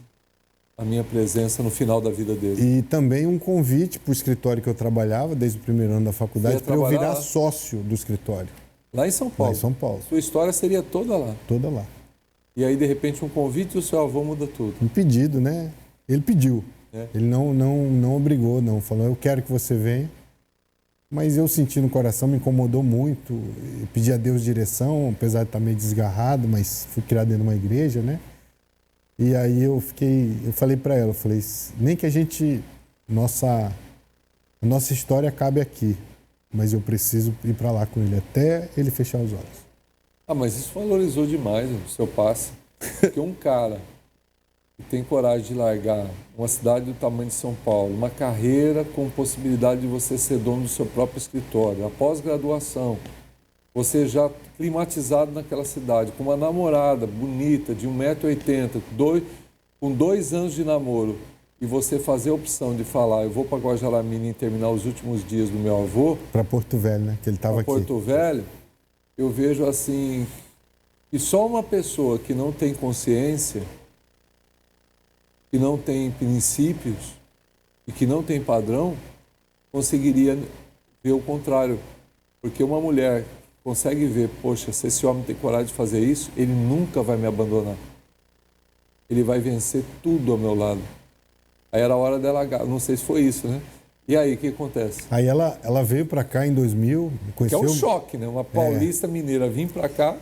a minha presença no final da vida dele. E também um convite para o escritório que eu trabalhava, desde o 1º ano da faculdade, para eu virar sócio do escritório. Lá em São Paulo? Lá em São Paulo. Sua história seria toda lá? Toda lá. E aí, de repente, um convite e o seu avô muda tudo? Um pedido, né? Ele pediu. Ele não obrigou, não. Falou, eu quero que você venha. Mas eu senti no coração, me incomodou muito. Eu pedi a Deus direção, apesar de estar meio desgarrado, mas fui criado dentro de uma igreja, né? E aí eu falei para ela, nem que nossa história acabe aqui, mas eu preciso ir para lá com ele até ele fechar os olhos. Mas isso valorizou demais o seu passe. Porque um cara que tem coragem de largar uma cidade do tamanho de São Paulo, uma carreira com possibilidade de você ser dono do seu próprio escritório, a pós-graduação, você já climatizado naquela cidade, com uma namorada bonita, de 1,80 m, com 2 anos de namoro, e você fazer a opção de falar, eu vou para Guajaramina e terminar os últimos dias do meu avô... Para Porto Velho, né? Que ele estava aqui. Porto Velho, eu vejo assim, que só uma pessoa que não tem consciência, que não tem princípios e que não tem padrão, conseguiria ver o contrário. Porque uma mulher consegue ver, poxa, se esse homem tem coragem de fazer isso, ele nunca vai me abandonar. Ele vai vencer tudo ao meu lado. Aí era a hora dela, não sei se foi isso, né? E aí, o que acontece? Aí ela veio para cá em 2000, conheceu... Que é um choque, né? Uma paulista mineira vir para cá,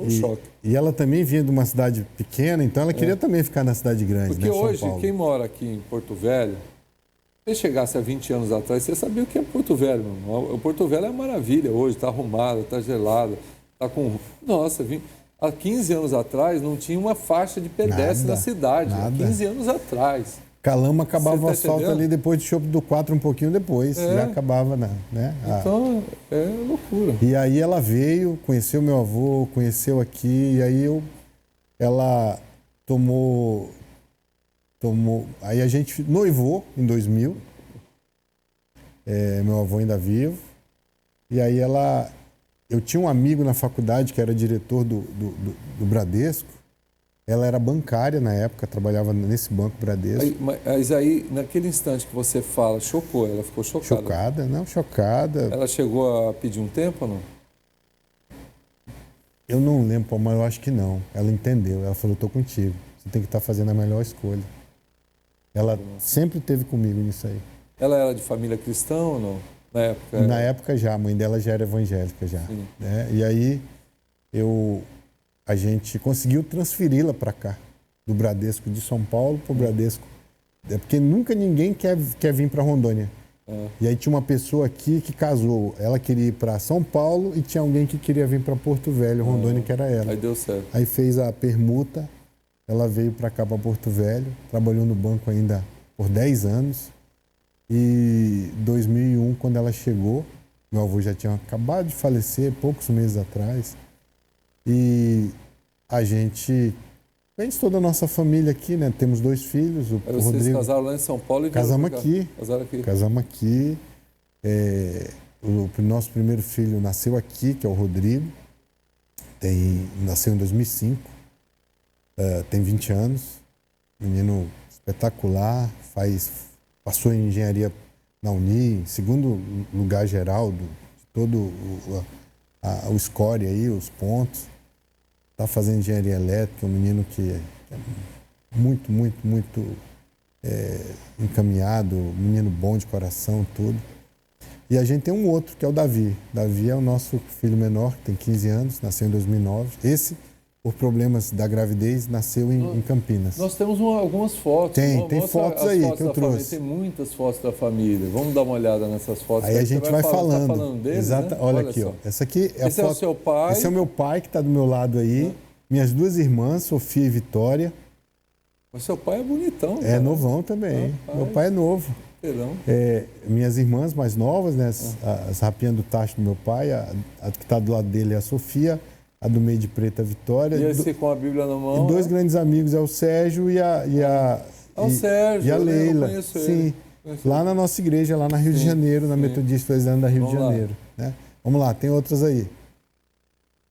choque. E ela também vinha de uma cidade pequena, então ela queria também ficar na cidade grande, porque né, hoje, São Paulo. Quem mora aqui em Porto Velho, se você chegasse há 20 anos atrás, você sabia o que é Porto Velho. O Porto Velho é uma maravilha hoje, está arrumado, está gelado, está com... Nossa, há 15 anos atrás não tinha uma faixa de pedestre na cidade. Há 15 anos atrás. Calama acabava o asfalto ali depois de Chope do 4, um pouquinho depois. Já acabava, né? Então, é loucura. E aí ela veio, conheceu meu avô, conheceu aqui, e aí ela tomou... Aí a gente noivou em 2000, meu avô ainda vivo, e aí ela eu tinha um amigo na faculdade que era diretor do Bradesco. Ela era bancária na época, trabalhava nesse banco Bradesco. Mas aí, naquele instante que você fala, chocou, ela ficou chocada? Chocada, não, chocada. Ela chegou a pedir um tempo ou não? Eu não lembro, mas eu acho que não. Ela entendeu, ela falou, estou contigo, você tem que estar fazendo a melhor escolha. Ela sempre esteve comigo nisso aí. Ela era de família cristã ou não? Na época? Na época já, a mãe dela já era evangélica já. Né? E aí a gente conseguiu transferi-la para cá, do Bradesco de São Paulo para o Bradesco. É porque nunca ninguém quer vir para Rondônia. E aí tinha uma pessoa aqui que casou. Ela queria ir para São Paulo e tinha alguém que queria vir para Porto Velho, Rondônia, que era ela. Aí deu certo. Aí fez a permuta, ela veio para cá, para Porto Velho, trabalhou no banco ainda por 10 anos. E em 2001, quando ela chegou, meu avô já tinha acabado de falecer, poucos meses atrás. E a gente toda a nossa família aqui, né? Temos 2 filhos, o Vocês Rodrigo. casaram lá em São Paulo e Casamos aqui. Casaram aqui. Casamos aqui. O nosso primeiro filho nasceu aqui, que é o Rodrigo. Nasceu em 2005. Tem 20 anos. Menino espetacular. Passou em engenharia na Uni, segundo lugar geral de todo o score aí, os pontos. Está fazendo engenharia elétrica, um menino que é muito, muito, muito encaminhado, menino bom de coração, tudo. E a gente tem um outro, que é o Davi. Davi é o nosso filho menor, que tem 15 anos, nasceu em 2009. Esse, por problemas da gravidez, nasceu em Campinas. Nós temos algumas fotos. Tem fotos aí que eu trouxe. Tem muitas fotos da família. Vamos dar uma olhada nessas fotos. Aí a gente vai falando. Tá falando deles, exato. né? Olha aqui, ó. Essa aqui é a foto. É o seu pai. Esse é o meu pai, que está do meu lado aí. Minhas 2 irmãs, Sofia e Vitória. Mas seu pai é bonitão. É novão também. Meu pai é novo. Minhas irmãs mais novas, né? As rapinhas do tacho do meu pai. A que está do lado dele é a Sofia. A do meio de preto, a Vitória. E esse com a Bíblia na mão. E 2 grandes amigos, é o Sérgio e a Leila. Eu sim. Lá na nossa igreja, lá na Rio de Janeiro, na Metodista Presbiteriana da Rio de Janeiro. Né? Vamos lá, tem outras aí.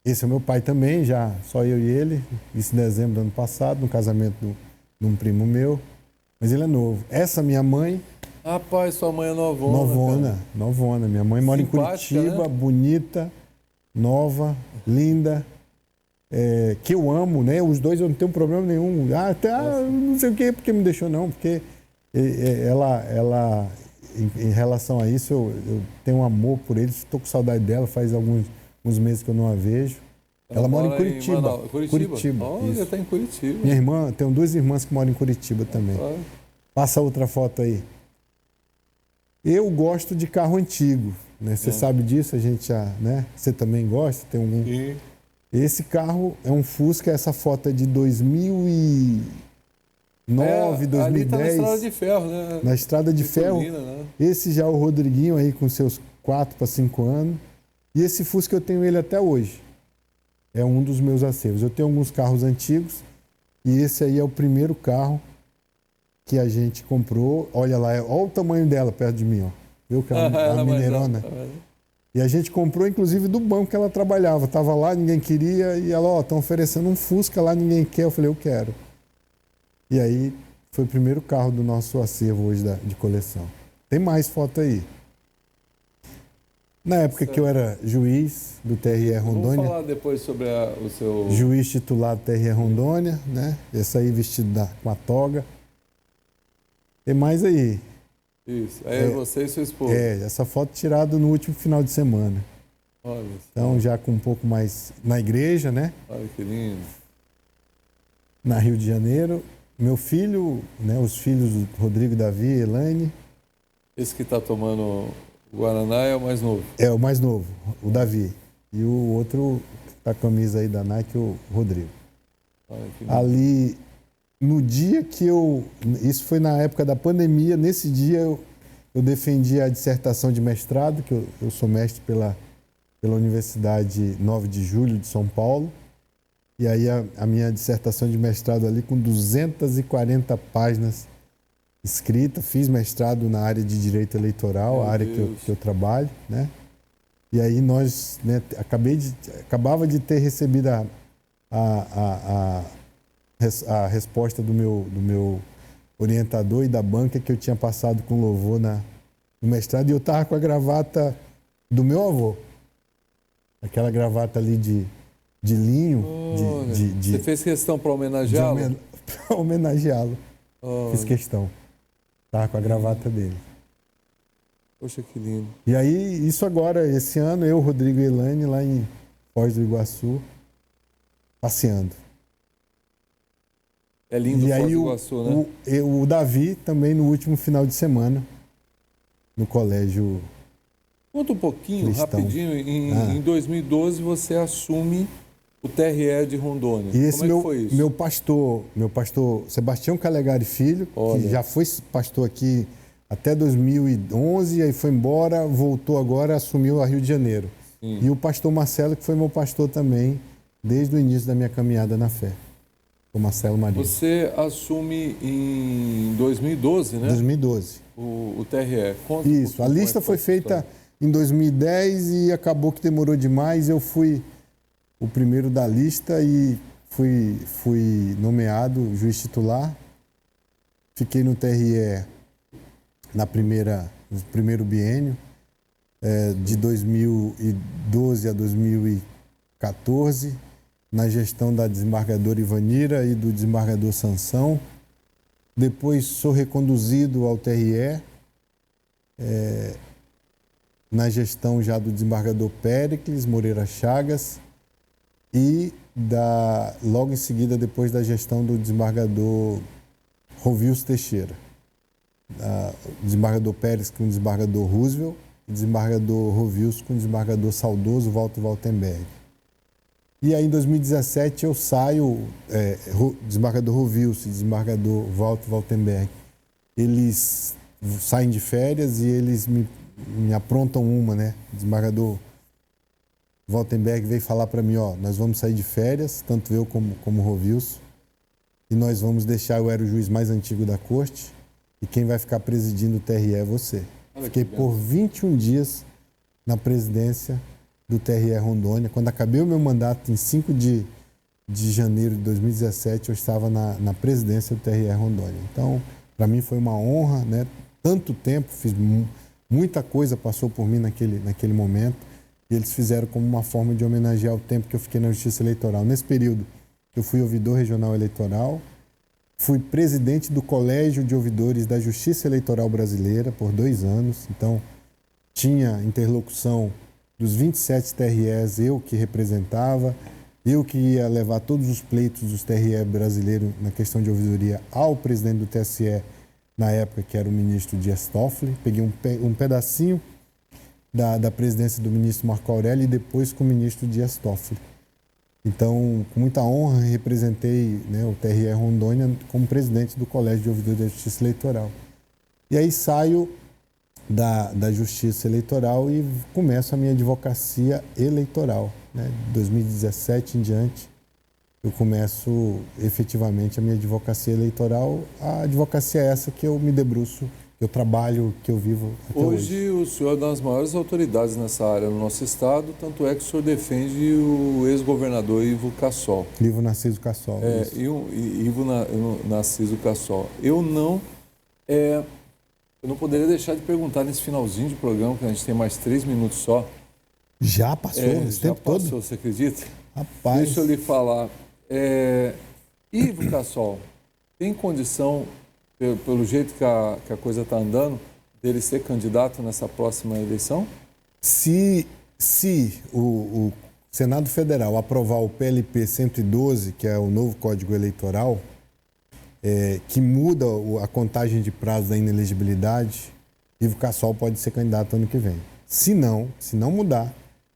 Esse é o meu pai também, já só eu e ele. Isso em dezembro do ano passado, no casamento de um primo meu. Mas ele é novo. Essa minha mãe... Rapaz, sua mãe é novona. Novona. Minha mãe mora simpática, em Curitiba, né? Bonita, nova, linda, que eu amo, né? Os 2 eu não tenho problema nenhum. Não sei o que, porque me deixou não, porque ela em relação a isso, eu tenho um amor por eles, estou com saudade dela, faz alguns meses que eu não a vejo. Ela mora em Curitiba. Curitiba. Olha, está em Curitiba. Minha irmã, tenho 2 irmãs que moram em Curitiba também. Passa outra foto aí. Eu gosto de carro antigo, né? Você sabe disso, a gente já, né? Você também gosta? Tem algum? Sim. Esse carro é um Fusca, essa foto é de 2009, 2010. Ali tá na Estrada de Ferro, né? Na Estrada de Ferro. Né? Esse já é o Rodriguinho aí com seus 4 para 5 anos. E esse Fusca eu tenho ele até hoje. É um dos meus acervos. Eu tenho alguns carros antigos e esse aí é o primeiro carro que a gente comprou. Olha lá, olha o tamanho dela perto de mim, ó. Viu que é uma mineirona? E a gente comprou, inclusive, do banco que ela trabalhava. Tava lá, ninguém queria, e ela, estão oferecendo um Fusca lá, ninguém quer. Eu falei, eu quero. E aí, foi o primeiro carro do nosso acervo hoje de coleção. Tem mais foto aí. Na época que eu era juiz do TRE Rondônia. Vamos falar depois sobre o seu... Juiz titular do TRE Rondônia, né? Esse aí vestido com a toga. Tem mais aí. Isso. Aí é você e sua esposa. Essa foto tirada no último final de semana. Olha. Então, já com um pouco mais na igreja, né? Olha que lindo. Na Rio de Janeiro. Meu filho, né? Os filhos do Rodrigo, Davi e Elaine. Esse que está tomando Guaraná é o mais novo? É o mais novo, o Davi. E o outro, com a camisa aí da Nike, o Rodrigo. Olha que lindo. Ali... No dia que isso foi na época da pandemia, nesse dia eu defendi a dissertação de mestrado, que eu sou mestre pela Universidade 9 de Julho de São Paulo, e aí a minha dissertação de mestrado ali com 240 páginas escritas, fiz mestrado na área de direito eleitoral, a área que eu trabalho, né? E aí nós, né, acabava de ter recebido a resposta do meu orientador e da banca que eu tinha passado com louvor no mestrado, e eu estava com a gravata do meu avô. Aquela gravata ali de linho. Você fez questão para homenageá-lo? Para homenageá-lo. Fiz questão. Estava com a gravata dele. Poxa, que lindo. E aí, isso agora, esse ano, eu, Rodrigo e Elaine, lá em Foz do Iguaçu, passeando. É lindo e Foz aí, do Iguaçu, né? O Davi também no último final de semana, no colégio. Conta um pouquinho, cristão. rapidinho. Em 2012 você assume o TRE de Rondônia. E esse Como é que foi isso? meu pastor Sebastião Calegari Filho, Olha. que já foi pastor aqui até 2011, aí foi embora, voltou agora, assumiu a Rio de Janeiro. Sim. E o pastor Marcelo, que foi meu pastor também, desde o início da minha caminhada na fé. O Marcelo Maria. Você assume em 2012, né? 2012. O TRE. Conta Isso, a lista foi feita em 2010 e acabou que demorou demais. Eu fui o primeiro da lista e fui nomeado juiz titular. Fiquei no TRE no primeiro biênio, de 2012 a 2014, na gestão da desembargadora Ivanira e do desembargador Sansão. Depois sou reconduzido ao TRE, na gestão já do desembargador Péricles Moreira Chagas e logo em seguida, depois da gestão do desembargador Rovilson Teixeira. O desembargador Pérez com o desembargador Roosevelt, o desembargador Rovilson com o desembargador saudoso Walter Waltenberg. E aí, em 2017, eu saio, desembargador Rovilson e desembargador Walter Waltenberg, eles saem de férias e eles me aprontam uma, né? O desembargador Waltenberg veio falar para mim, nós vamos sair de férias, tanto eu como o Rovilson, e nós vamos deixar, eu era o juiz mais antigo da corte, e quem vai ficar presidindo o TRE é você. Fiquei por 21 dias na presidência do TRE Rondônia. Quando acabei o meu mandato, em 5 de janeiro de 2017, eu estava na presidência do TRE Rondônia. Então, para mim foi uma honra, né? Tanto tempo, fiz muita coisa, passou por mim naquele momento, e eles fizeram como uma forma de homenagear o tempo que eu fiquei na Justiça Eleitoral. Nesse período, eu fui ouvidor regional eleitoral, fui presidente do Colégio de Ouvidores da Justiça Eleitoral Brasileira por 2 anos. Então, tinha interlocução dos 27 TREs, eu que representava, eu que ia levar todos os pleitos dos TRE brasileiros na questão de ouvidoria ao presidente do TSE, na época, que era o ministro Dias Toffoli. Peguei um pedacinho da presidência do ministro Marco Aurélio e depois com o ministro Dias Toffoli. Então, com muita honra, representei, né, o TRE Rondônia como presidente do Colégio de Ouvidores da Justiça Eleitoral. E aí saio da Justiça Eleitoral e começo a minha advocacia eleitoral. Né? De 2017 em diante, eu começo efetivamente a minha advocacia eleitoral. A advocacia é essa que eu me debruço, que eu trabalho, que eu vivo até hoje. Hoje o senhor é uma das maiores autoridades nessa área no nosso estado, tanto é que o senhor defende o ex-governador Ivo Cassol. Ivo Narciso Cassol. Ivo Narciso Cassol. Eu não poderia deixar de perguntar nesse finalzinho de programa, que a gente tem mais 3 minutos só. Já passou esse tempo todo? Já passou, você acredita? Rapaz. Deixa eu lhe falar. Ivo Cassol tem condição, pelo jeito que a coisa está andando, dele ser candidato nessa próxima eleição? Se o Senado Federal aprovar o PLP 112, que é o novo Código Eleitoral, que muda a contagem de prazo da inelegibilidade, Ivo Cassol pode ser candidato ano que vem. Se não mudar,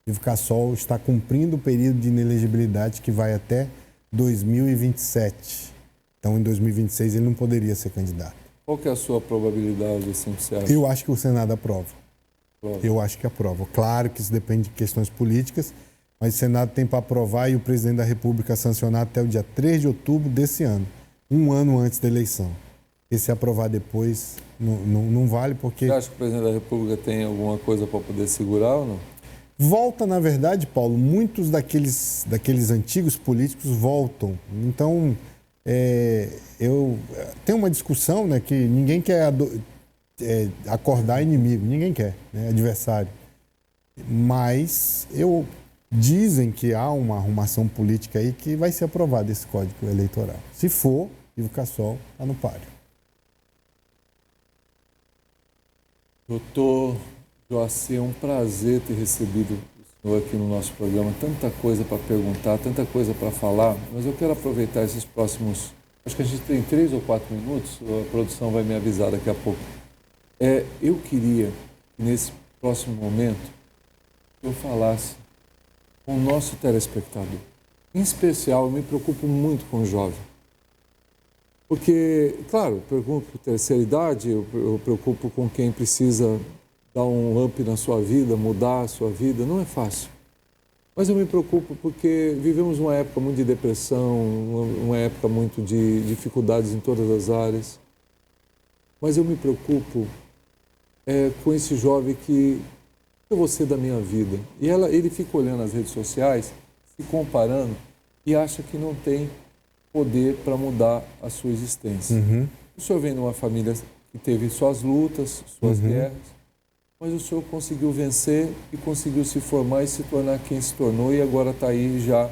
Ivo Cassol está cumprindo o período de inelegibilidade que vai até 2027. Então, em 2026, ele não poderia ser candidato. Qual que é a sua probabilidade, assim, que você acha? Eu acho que o Senado aprova. Eu acho que aprova. Claro que isso depende de questões políticas, mas o Senado tem para aprovar e o presidente da República sancionar até o dia 3 de outubro desse ano, 1 ano antes da eleição. E se aprovar depois, não vale, porque... Você acha que o presidente da República tem alguma coisa para poder segurar ou não? Volta, na verdade, Paulo, muitos daqueles antigos políticos voltam. Então, eu tenho uma discussão, né, que ninguém quer acordar inimigo, ninguém quer, né, adversário. Mas dizem que há uma arrumação política aí que vai ser aprovado esse código eleitoral. Se for, Ivo Cassol está no páreo. Doutor Joacir, é um prazer ter recebido o senhor aqui no nosso programa. Tanta coisa para perguntar, tanta coisa para falar, mas eu quero aproveitar esses próximos... Acho que a gente tem 3 ou 4 minutos, a produção vai me avisar daqui a pouco. Eu queria que nesse próximo momento eu falasse com o nosso telespectador. Em especial, eu me preocupo muito com o jovem. Porque, claro, eu preocupo com terceira idade, eu preocupo com quem precisa dar um up na sua vida, mudar a sua vida, não é fácil. Mas eu me preocupo porque vivemos uma época muito de depressão, uma época muito de dificuldades em todas as áreas. Mas eu me preocupo com esse jovem que eu vou ser da minha vida. E ele fica olhando as redes sociais, se comparando e acha que não tem poder para mudar a sua existência. Uhum. O senhor vem de uma família que teve suas lutas, suas guerras, mas o senhor conseguiu vencer e conseguiu se formar e se tornar quem se tornou e agora está aí já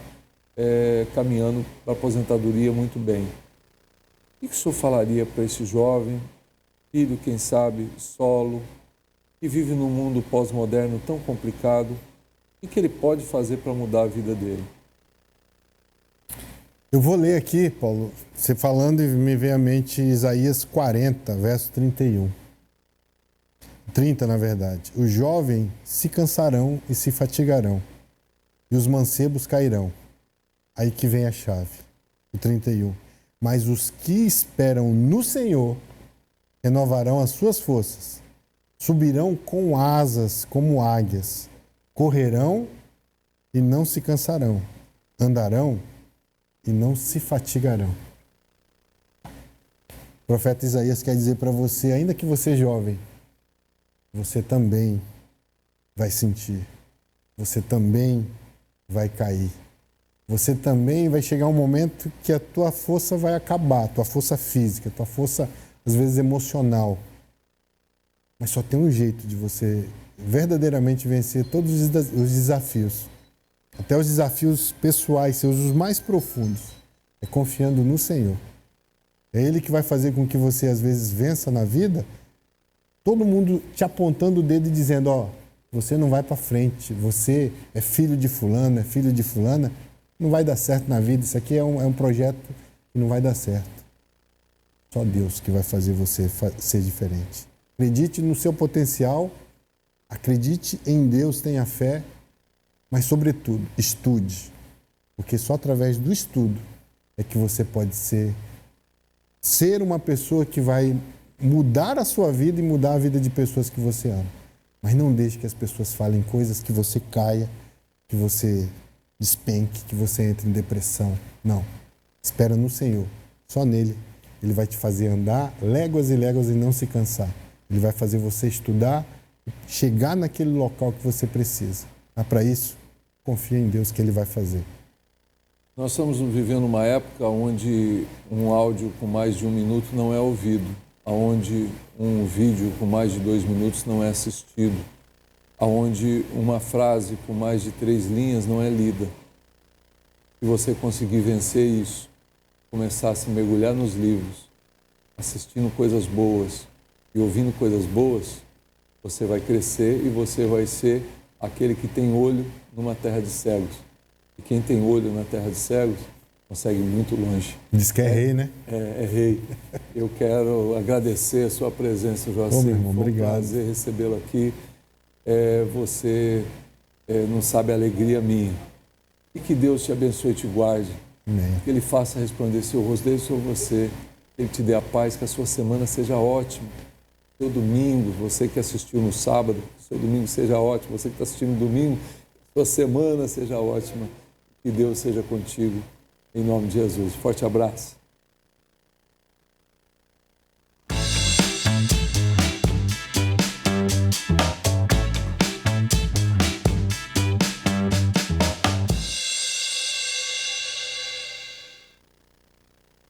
caminhando para a aposentadoria muito bem. O que o senhor falaria para esse jovem, filho, quem sabe, solo, que vive num mundo pós-moderno tão complicado, o que ele pode fazer para mudar a vida dele? Eu vou ler aqui, Paulo, você falando e me vem à mente Isaías 40, verso 31. 30, na verdade. Os jovens se cansarão e se fatigarão, e os mancebos cairão. Aí que vem a chave, o 31. Mas os que esperam no Senhor renovarão as suas forças, subirão com asas como águias, correrão e não se cansarão, andarão e não se fatigarão. O profeta Isaías quer dizer para você, ainda que você é jovem, você também vai sentir, você também vai cair, você também vai chegar um momento que a tua força vai acabar, a tua força física, a tua força, às vezes, emocional. Mas só tem um jeito de você verdadeiramente vencer todos os desafios. Até os desafios pessoais, seus os mais profundos, é confiando no Senhor. É Ele que vai fazer com que você, às vezes, vença na vida, todo mundo te apontando o dedo e dizendo, você não vai para frente, você é filho de fulano, é filho de fulana, não vai dar certo na vida, isso aqui é um projeto que não vai dar certo. Só Deus que vai fazer você ser diferente. Acredite no seu potencial, acredite em Deus, tenha fé, mas, sobretudo, estude. Porque só através do estudo é que você pode ser uma pessoa que vai mudar a sua vida e mudar a vida de pessoas que você ama. Mas não deixe que as pessoas falem coisas que você caia, que você despenque, que você entre em depressão. Não. Espera no Senhor. Só nele. Ele vai te fazer andar léguas e léguas e não se cansar. Ele vai fazer você estudar e chegar naquele local que você precisa. Mas para isso, confia em Deus que Ele vai fazer. Nós estamos vivendo uma época onde um áudio com mais de 1 minuto não é ouvido, onde um vídeo com mais de 2 minutos não é assistido, onde uma frase com mais de 3 linhas não é lida. Se você conseguir vencer isso, começar a se mergulhar nos livros, assistindo coisas boas e ouvindo coisas boas, você vai crescer e você vai ser aquele que tem olho numa terra de cegos. E quem tem olho na terra de cegos consegue ir muito longe. Diz que é rei, né? É rei. Eu quero agradecer a sua presença, Joacir. Meu irmão, obrigado. Foi um prazer recebê-lo aqui. Você não sabe a alegria minha. E que Deus te abençoe e te guarde. Amém. Que Ele faça resplandecer o rosto dele sobre você. Que Ele te dê a paz, que a sua semana seja ótima. Seu domingo, você que assistiu no sábado, seu domingo seja ótimo. Você que está assistindo no domingo, sua semana seja ótima. Que Deus seja contigo, em nome de Jesus. Forte abraço.